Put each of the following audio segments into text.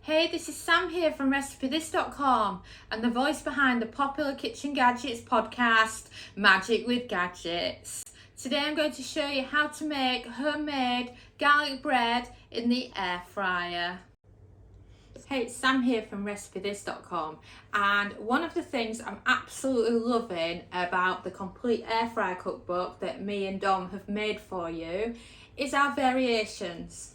Hey, this is Sam here from RecipeThis.com and the voice behind the popular Kitchen Gadgets podcast, Magic with Gadgets. Today I'm going to show you how to make homemade garlic bread in the air fryer. Hey, it's Sam here from RecipeThis.com, and one of the things I'm absolutely loving about the complete air fryer cookbook that me and Dom have made for you is our variations.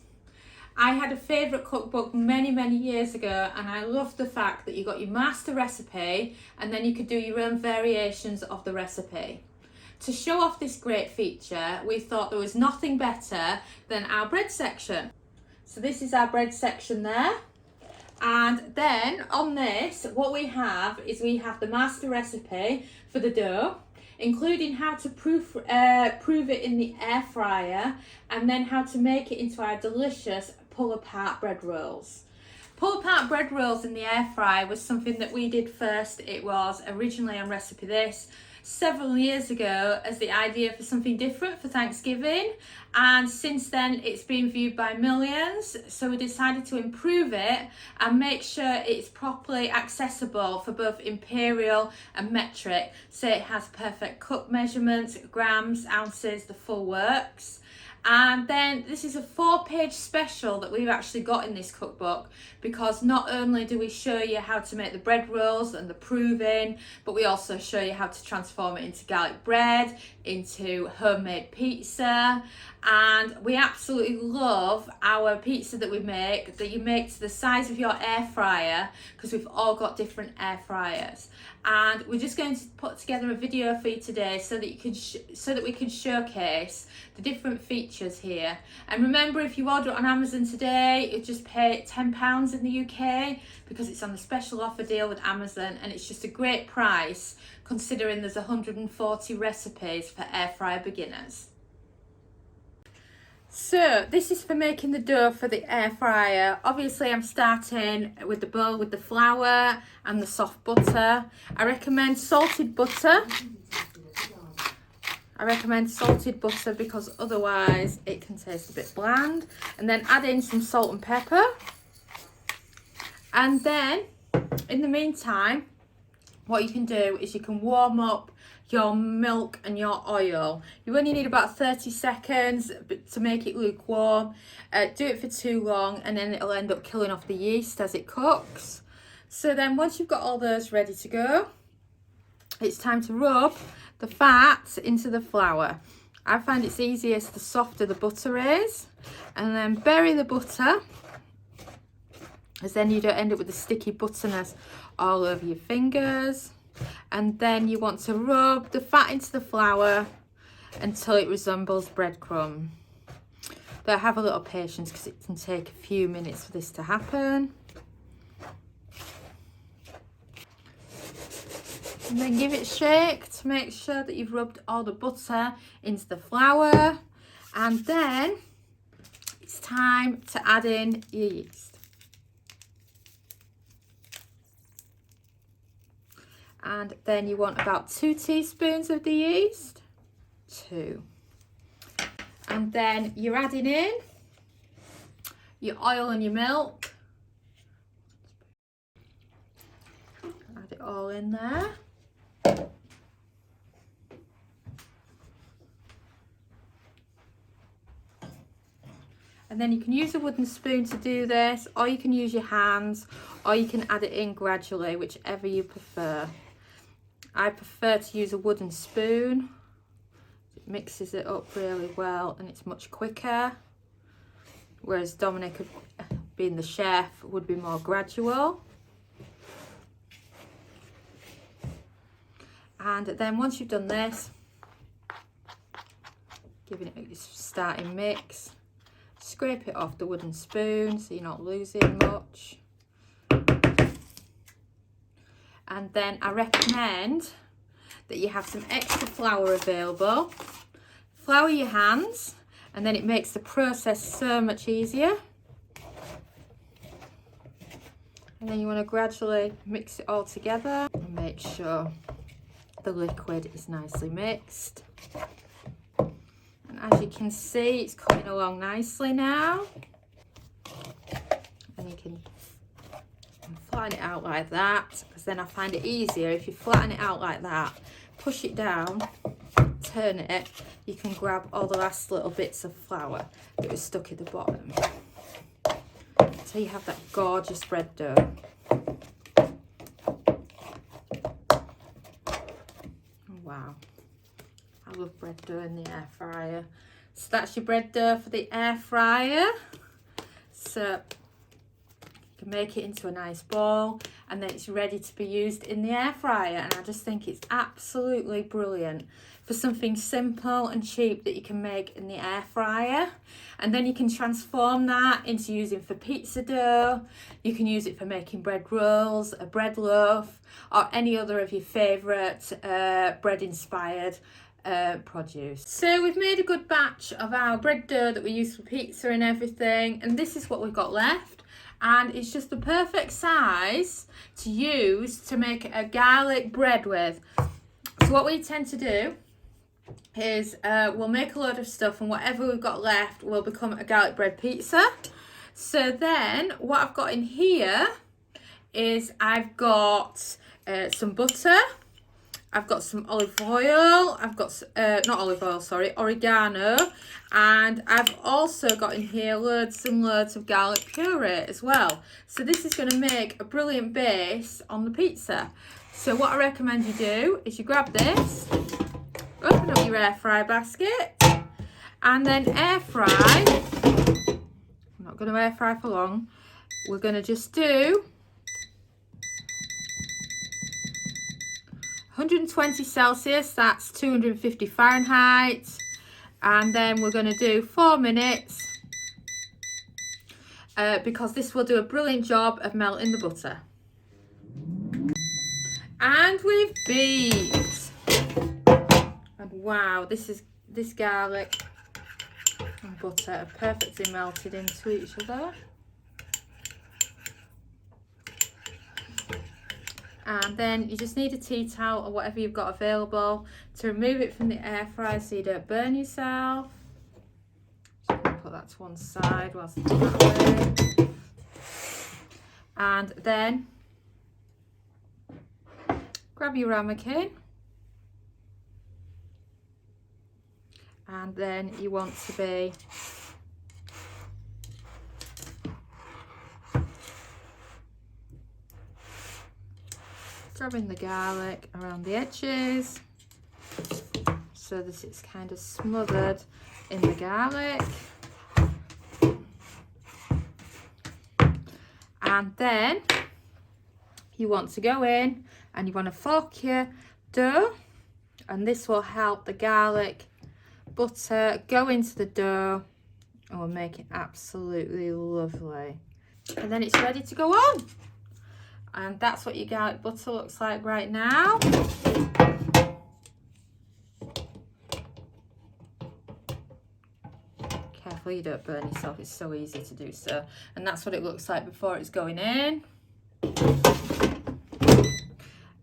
I had a favourite cookbook many years ago, and I loved the fact that you got your master recipe and then you could do your own variations of the recipe. To show off this great feature, we thought there was nothing better than our bread section. So this is our bread section there. And then on this, what we have is we have the master recipe for the dough, including how to prove it in the air fryer, and then how to make it into our delicious pull-apart bread rolls. Pull-apart bread rolls in the air fryer was something that we did first. It was originally on Recipe This several years ago as the idea for something different for Thanksgiving, and since then it's been viewed by millions, so we decided to improve it and make sure it's properly accessible for both imperial and metric, so it has perfect cup measurements, grams, ounces, the full works. And then this is a 4-page special that we've actually got in this cookbook, because not only do we show you how to make the bread rolls and the proving, but we also show you how to transform it into garlic bread, into homemade pizza. And we absolutely love our pizza that you make to the size of your air fryer, because we've all got different air fryers. And we're just going to put together a video for you today so that you can we can showcase the different features here. And remember, if you order it on Amazon today, you just pay £10 in the UK, because it's on the special offer deal with Amazon, and it's just a great price considering there's 140 recipes for air fryer beginners. So this is for making the dough for the air fryer. Obviously I'm starting with the bowl with the flour and the soft butter. I recommend salted butter. Because otherwise it can taste a bit bland. And then add in some salt and pepper. And then in the meantime, what you can do is you can warm up your milk and your oil. You only need about 30 seconds to make it lukewarm. Do it for too long and then it'll end up killing off the yeast as it cooks. So then once you've got all those ready to go, it's time to rub the fat into the flour. I find it's easiest the softer the butter is, and then bury the butter, as then you don't end up with the sticky butterness all over your fingers. And then you want to rub the fat into the flour until it resembles breadcrumb. But have a little patience, because it can take a few minutes for this to happen. And then give it a shake to make sure that you've rubbed all the butter into the flour. And then it's time to add in your yeast. And then you want about 2 teaspoons of the yeast. 2. And then you're adding in your oil and your milk. Add it all in there. And then you can use a wooden spoon to do this, or you can use your hands, or you can add it in gradually, whichever you prefer. I prefer to use a wooden spoon. It mixes it up really well and it's much quicker. Whereas Dominic, being the chef, would be more gradual. And then once you've done this, giving it a starting mix, scrape it off the wooden spoon so you're not losing much. And then I recommend that you have some extra flour available. Flour your hands, and then it makes the process so much easier. And then you want to gradually mix it all together and make sure the liquid is nicely mixed. And as you can see, it's coming along nicely now. And you can flatten it out like that, because then I find it easier if you flatten it out like that, push it down, turn it, you can grab all the last little bits of flour that was stuck at the bottom. So you have that gorgeous bread dough. Wow, I love bread dough in the air fryer. So that's your bread dough for the air fryer. So you can make it into a nice ball, and then it's ready to be used in the air fryer. And I just think it's absolutely brilliant for something simple and cheap that you can make in the air fryer. And then you can transform that into using for pizza dough. You can use it for making bread rolls, a bread loaf, or any other of your favourite bread inspired produce. So we've made a good batch of our bread dough that we use for pizza and everything, and this is what we've got left, and it's just the perfect size to use to make a garlic bread with. So what we tend to do is we'll make a load of stuff, and whatever we've got left will become a garlic bread pizza. So then what I've got in here is I've got some butter, I've got some olive oil, I've got, not olive oil, sorry, oregano, and I've also got in here loads and loads of garlic puree as well. So this is going to make a brilliant base on the pizza. So what I recommend you do is you grab this, open up your air fry basket, and then air fry. I'm not going to air fry for long. We're going to just do 120 Celsius, that's 250 Fahrenheit, and then we're going to do 4 minutes because this will do a brilliant job of melting the butter. And we've beeped. And wow, this garlic and butter are perfectly melted into each other. And then you just need a tea towel or whatever you've got available to remove it from the air fryer so you don't burn yourself. Just going to put that to one side whilst I do that away. And then grab your ramekin. And then you want to be grabbing the garlic around the edges so that it's kind of smothered in the garlic. And then you want to go in and you want to fork your dough, and this will help the garlic butter go into the dough and will make it absolutely lovely. And then it's ready to go on. And that's what your garlic butter looks like right now. Careful you don't burn yourself, it's so easy to do so. And that's what it looks like before it's going in.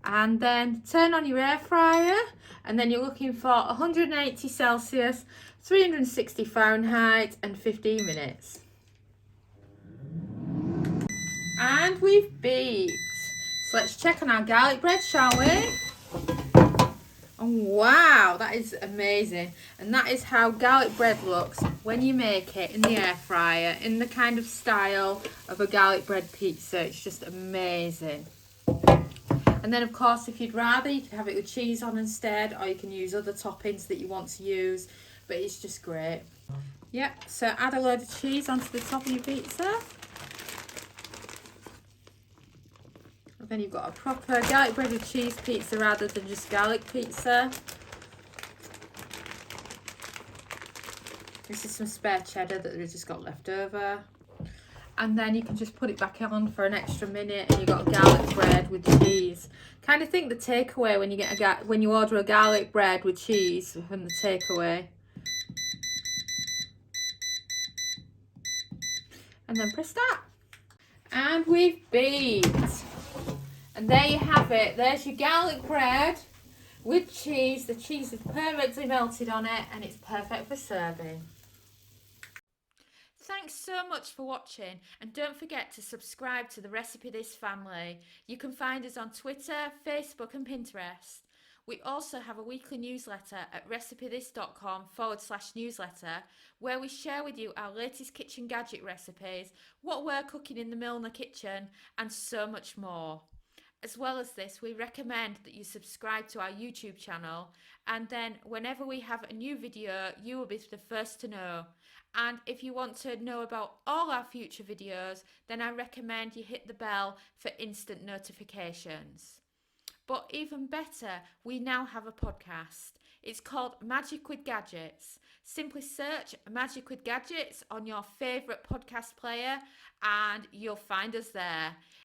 And then turn on your air fryer, and then you're looking for 180 Celsius, 360 Fahrenheit and 15 minutes. And we've beeped. So let's check on our garlic bread, shall we? Oh wow, that is amazing. And that is how garlic bread looks when you make it in the air fryer, in the kind of style of a garlic bread pizza. It's just amazing. And then of course, if you'd rather, you can have it with cheese on instead, or you can use other toppings that you want to use, but it's just great. Yep, so add a load of cheese onto the top of your pizza. And then you've got a proper garlic bread with cheese pizza rather than just garlic pizza. This is some spare cheddar that we've just got left over. And then you can just put it back on for an extra minute, and you've got garlic bread with cheese. Kind of think the takeaway when you get when you order a garlic bread with cheese from the takeaway. And then press that. And we've beeped. And there you have it. There's your garlic bread with cheese. The cheese is perfectly melted on it, and it's perfect for serving. Thanks so much for watching, and don't forget to subscribe to the Recipe This family. You can find us on Twitter, Facebook and Pinterest. We also have a weekly newsletter at recipethis.com/newsletter where we share with you our latest kitchen gadget recipes, what we're cooking in the Milner kitchen, and so much more. As well as this, we recommend that you subscribe to our YouTube channel, and then whenever we have a new video, you will be the first to know. And if you want to know about all our future videos, then I recommend you hit the bell for instant notifications. But even better, we now have a podcast. It's called Magic with Gadgets. Simply search Magic with Gadgets on your favourite podcast player and you'll find us there.